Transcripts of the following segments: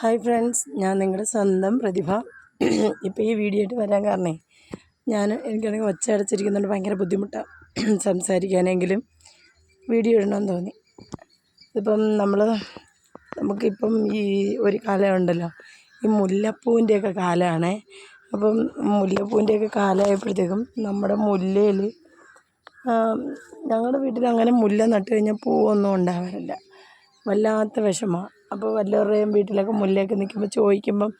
Hi friends, ഞാൻ നിങ്ങളുടെ സ്വന്തം പ്രതിഭ. ഇപ്പോൾ ഈ വീഡിയോ ആയിട്ട് വരാൻ കാരണേ എനിക്കാണെങ്കിൽ ഒച്ച അടച്ചിരിക്കുന്നുണ്ട്, ഭയങ്കര ബുദ്ധിമുട്ടാണ് സംസാരിക്കാനെങ്കിലും വീഡിയോ ഇടണമെന്ന് തോന്നി. ഇപ്പം നമുക്കിപ്പം ഈ ഒരു കാലമുണ്ടല്ലോ, ഈ മുല്ലപ്പൂവിൻ്റെയൊക്കെ കാലമാണേ. അപ്പം മുല്ലപ്പൂവിൻ്റെയൊക്കെ കാലമായപ്പോഴത്തേക്കും നമ്മുടെ മുല്ലയിൽ ഞങ്ങളുടെ വീട്ടിൽ അങ്ങനെ മുല്ല നട്ട് കഴിഞ്ഞാൽ പൂവൊന്നും ഉണ്ടാവാറില്ല, വല്ലാത്ത വിഷമമാണ്. അപ്പോൾ വല്ലവരുടെയും വീട്ടിലൊക്കെ മുല്ലയൊക്കെ നിൽക്കുമ്പോൾ ചോദിക്കുമ്പം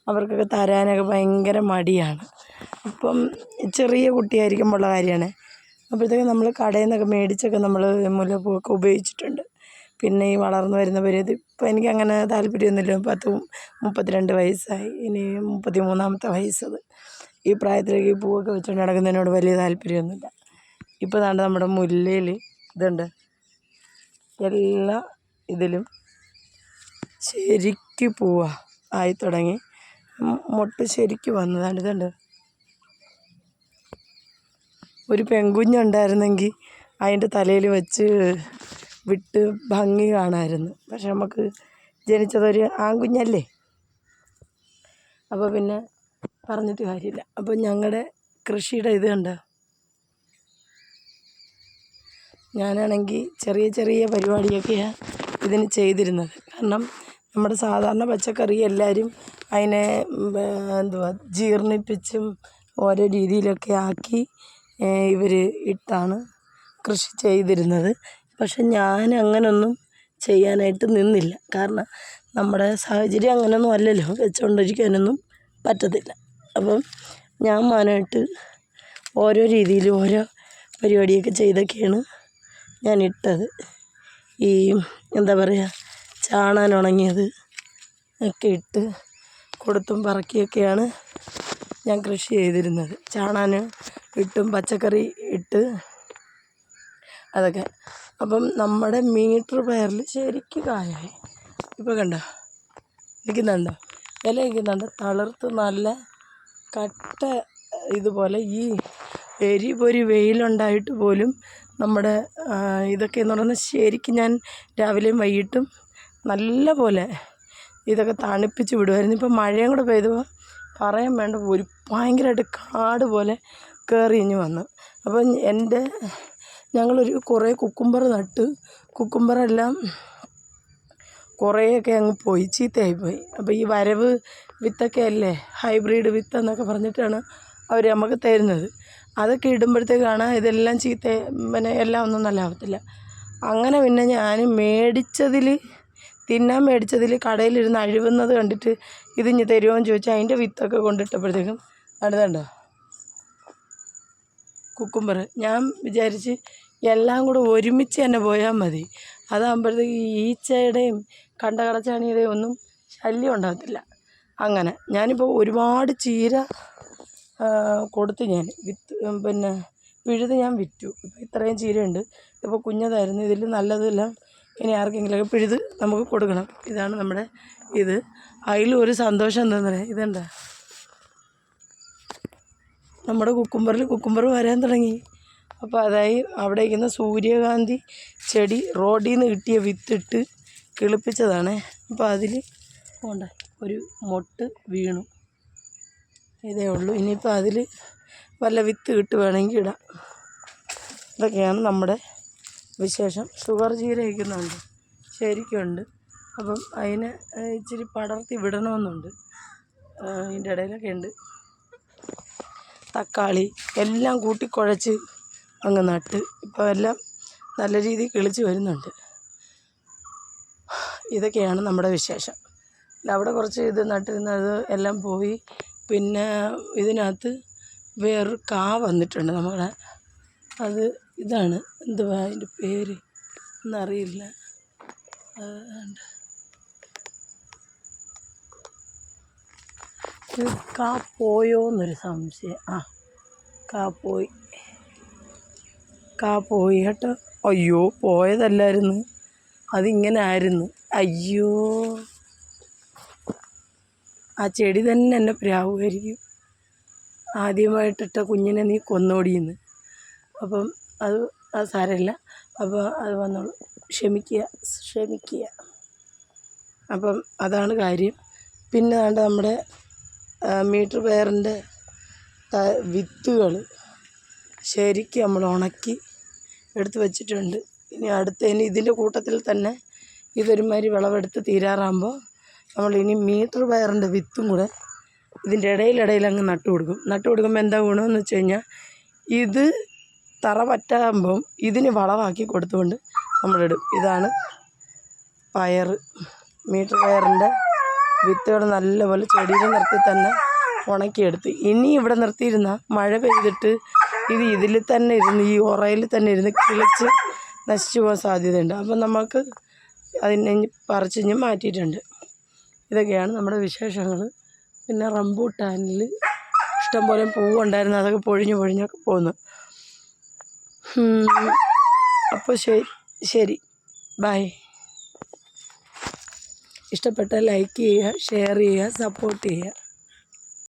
അവർക്കൊക്കെ തരാനൊക്കെ ഭയങ്കര മടിയാണ്. ഇപ്പം ചെറിയ കുട്ടിയായിരിക്കുമ്പോൾ ഉള്ള കാര്യമാണ്. അപ്പോഴത്തേക്കും നമ്മൾ കടയിൽ നിന്നൊക്കെ മേടിച്ചൊക്കെ നമ്മൾ മുല്ലപ്പൂവൊക്കെ ഉപയോഗിച്ചിട്ടുണ്ട്. പിന്നെ ഈ വളർന്നു വരുന്നവർ ഇപ്പോൾ എനിക്കങ്ങനെ താല്പര്യമൊന്നുമില്ല. 32 വയസ്സായി, ഇനി 33ാമത്തെ വയസ്സത്. ഈ പ്രായത്തിലേക്ക് ഈ പൂവൊക്കെ വെച്ചുകൊണ്ട് നടക്കുന്നതിനോട് വലിയ താല്പര്യമൊന്നുമില്ല. ഇപ്പോൾ ദാണ്ട് നമ്മുടെ മുല്ലയിൽ ഇതുണ്ട്, എല്ലാ ഇതിലും ശരിക്ക് പൂവാ ആയി തുടങ്ങി, മൊട്ട് ശരിക്ക് വന്നതാണ്. ഇതുണ്ട്, ഒരു പെൺകുഞ്ഞുണ്ടായിരുന്നെങ്കിൽ അതിൻ്റെ തലയിൽ വെച്ച് വിട്ട് ഭംഗി കാണാമായിരുന്നു. പക്ഷെ നമുക്ക് ജനിച്ചതൊരു ആൺകുഞ്ഞല്ലേ, അപ്പോൾ പിന്നെ പറഞ്ഞിട്ട് കാര്യമില്ല. അപ്പോൾ ഞങ്ങളുടെ കൃഷിയുടെ ഇത് കണ്ടോ, ഞാനാണെങ്കിൽ ചെറിയ ചെറിയ പരിപാടിയൊക്കെയാണ് ഇതിന് ചെയ്തിരുന്നത്. കാരണം നമ്മുടെ സാധാരണ പച്ചക്കറി എല്ലാവരും അതിനെ ജീർണിപ്പിച്ചും ഓരോ രീതിയിലൊക്കെ ആക്കി ഇവർ ഇട്ടാണ് കൃഷി ചെയ്തിരുന്നത്. പക്ഷെ ഞാൻ അങ്ങനൊന്നും ചെയ്യാനായിട്ട് നിന്നില്ല. കാരണം നമ്മുടെ സാഹചര്യം അങ്ങനെയൊന്നും അല്ലല്ലോ, വെച്ചുകൊണ്ടിരിക്കാനൊന്നും പറ്റത്തില്ല. അപ്പം ഞാൻ മാനമായിട്ട് ഓരോ രീതിയിലും ഓരോ പരിപാടിയൊക്കെ ചെയ്തൊക്കെയാണ് ഞാൻ ഇട്ടത്. ഈ എന്താ പറയുക, ചാണാൻ ഉണങ്ങിയത് ഒക്കെ ഇട്ട് കൊടുത്തും പറക്കിയൊക്കെയാണ് ഞാൻ കൃഷി ചെയ്തിരുന്നത്. ചാണാൻ ഇട്ടും പച്ചക്കറി ഇട്ട് അതൊക്കെ. അപ്പം നമ്മുടെ മീറ്റർ പയറിൽ ശരിക്കും കായായി. ഇപ്പോൾ കണ്ടോ, ഇരിക്കുന്നുണ്ടോ, ഇല ഇരിക്കുന്നുണ്ട്, തളിർത്ത് നല്ല കട്ട ഇതുപോലെ. ഈ എരിപൊരി വെയിലുണ്ടായിട്ട് പോലും നമ്മുടെ ഇതൊക്കെ എന്ന് പറയുന്നത് ശരിക്കും ഞാൻ രാവിലെയും വൈകിട്ടും നല്ല പോലെ ഇതൊക്കെ തണുപ്പിച്ച് വിടുമായിരുന്നു. ഇപ്പം മഴയും കൂടെ പെയ്തപ്പോൾ പറയാൻ വേണ്ട, ഒരു ഭയങ്കരമായിട്ട് കാട് പോലെ കയറിഞ്ഞ് വന്നു. അപ്പം ഞങ്ങളൊരു കുറേ കുക്കുംബർ നട്ട്, കുക്കുംബറെല്ലാം കുറേയൊക്കെ അങ്ങ് പോയി, ചീത്തയായിപ്പോയി. അപ്പോൾ ഈ വരവ് വിത്തൊക്കെ അല്ലേ, ഹൈബ്രിഡ് വിത്ത് എന്നൊക്കെ പറഞ്ഞിട്ടാണ് അവർ നമുക്ക് തരുന്നത്. അതൊക്കെ ഇടുമ്പോഴത്തേക്കാണ് ഇതെല്ലാം പിന്നെ എല്ലാം ഒന്നും നല്ലതാവത്തില്ല. അങ്ങനെ പിന്നെ ഞാൻ തിന്നാൻ മേടിച്ചതിൽ കടയിലിരുന്ന് അഴുകുന്നത് കണ്ടിട്ട് ഇതിഞ്ഞ് തരുമോ എന്ന് ചോദിച്ചാൽ അതിൻ്റെ വിത്തൊക്കെ കൊണ്ടിട്ടപ്പോഴത്തേക്കും അടുത്തുണ്ടോ കുക്കുംബർ. ഞാൻ വിചാരിച്ച് എല്ലാം കൂടെ ഒരുമിച്ച് തന്നെ പോയാൽ മതി, അതാകുമ്പോഴത്തേക്ക് ഈച്ചയുടെയും കണ്ടകടച്ചാണിയുടെയും ഒന്നും ശല്യം ഉണ്ടാകത്തില്ല. അങ്ങനെ ഞാനിപ്പോൾ ഒരുപാട് ചീര കൊടുത്ത് ഞാൻ പിന്നെ പിഴുത് ഞാൻ വിറ്റു. ഇപ്പോൾ ഇത്രയും ചീരയുണ്ട്. ഇപ്പോൾ കുഞ്ഞതായിരുന്നു, ഇതിൽ നല്ലതെല്ലാം ഇനി ആർക്കെങ്കിലുമൊക്കെ പിഴുത് നമുക്ക് കൊടുക്കണം. ഇതാണ് നമ്മുടെ ഇത്. അതിലും ഒരു സന്തോഷം എന്താണെന്ന് പറയാം, ഇതെന്താ, നമ്മുടെ കുക്കുംബർ വരാൻ തുടങ്ങി. അപ്പോൾ അതായി അവിടെ ഇരിക്കുന്ന സൂര്യകാന്തി ചെടി റോഡിൽ നിന്ന് കിട്ടിയ വിത്തിട്ട് കിളിപ്പിച്ചതാണ്. അപ്പോൾ അതിൽ ഒരു മൊട്ട് വീണു, ഇതേ ഉള്ളൂ. ഇനിയിപ്പോൾ അതിൽ വല്ല വിത്ത് കിട്ടുവാണെങ്കിൽ ഇടാം. ഇതൊക്കെയാണ് നമ്മുടെ വിശേഷം. ഷുഗർ ചീര വയ്ക്കുന്നുണ്ട്, ശരിക്കുണ്ട്. അപ്പം അതിനെ ഇച്ചിരി പടർത്തി വിടണമെന്നുണ്ട്. ഇതിൻ്റെ ഇടയിലൊക്കെ ഉണ്ട്. തക്കാളി എല്ലാം കൂട്ടിക്കുഴച്ച് അങ്ങ് നട്ട് ഇപ്പോൾ എല്ലാം നല്ല രീതിയിൽ കിളിച്ച് വരുന്നുണ്ട്. ഇതൊക്കെയാണ് നമ്മുടെ വിശേഷം. അവിടെ കുറച്ച് ഇത് നട്ടിരുന്നത് എല്ലാം പോയി. പിന്നെ ഇതിനകത്ത് വേറൊരു കാ വന്നിട്ടുണ്ട് നമ്മുടെ, അത് ഇതാണ്, എന്തുവാ അതിൻ്റെ പേര് എന്നറിയില്ല. ഇത് കാ പോയോ എന്നൊരു സംശയം. കാ പോയി കേട്ടോ. അയ്യോ, പോയതല്ലായിരുന്നു, അതിങ്ങനെ ആയിരുന്നു. അയ്യോ, ആ ചെടി തന്നെ എന്നെ പ്രാവുമായിരിക്കും. ആദ്യമായിട്ടിട്ട കുഞ്ഞിനെ നീ കൊന്നോടിയെന്ന്. അപ്പം അത് സാരമില്ല. അപ്പോൾ അത് വന്നോളൂ, ക്ഷമിക്കുക. അപ്പം അതാണ് കാര്യം. പിന്നെ വേണ്ട നമ്മുടെ മീറ്റർ പയറിൻ്റെ വിത്തുകൾ ശരിക്കും നമ്മൾ ഉണക്കി എടുത്ത് വെച്ചിട്ടുണ്ട്. ഇനി ഇതിൻ്റെ കൂട്ടത്തിൽ തന്നെ ഇതൊരുമാതിരി വിളവെടുത്ത് തീരാറാകുമ്പോൾ നമ്മളിനി മീറ്റർ പയറിൻ്റെ വിത്തും കൂടെ ഇതിൻ്റെ ഇടയിൽ അങ്ങ് നട്ടു കൊടുക്കുമ്പോൾ എന്താ ഗുണമെന്ന് വെച്ച് കഴിഞ്ഞാൽ ഇത് തറ പറ്റാകുമ്പം ഇതിന് വളമാക്കി കൊടുത്തുകൊണ്ട് നമ്മളിടും. ഇതാണ് പയർ, മീറ്റർ പയറിൻ്റെ വിത്തുകൾ നല്ലപോലെ ചെടിയിൽ നിർത്തി തന്നെ ഉണക്കിയെടുത്ത്. ഇനി ഇവിടെ നിർത്തിയിരുന്ന മഴ പെയ്തിട്ട് ഇതിൽ തന്നെ ഇരുന്ന് ഈ ഉറയിൽ തന്നെ ഇരുന്ന് കിളിച്ച് നശിച്ചു പോകാൻ സാധ്യതയുണ്ട്. അപ്പം നമുക്ക് അതിനെ പറിച്ച് മാറ്റിയിട്ടുണ്ട്. ഇതൊക്കെയാണ് നമ്മുടെ വിശേഷങ്ങൾ. പിന്നെ റംബൂട്ടാനിൽ ഇഷ്ടംപോലെ പൂവുണ്ടായിരുന്നു, അതൊക്കെ പൊഴിഞ്ഞൊക്കെ പോന്നു. അപ്പോൾ ശരി ബൈ. ഇഷ്ടപ്പെട്ട ലൈക്ക് ചെയ്യുക, ഷെയർ ചെയ്യുക, സപ്പോർട്ട് ചെയ്യുക.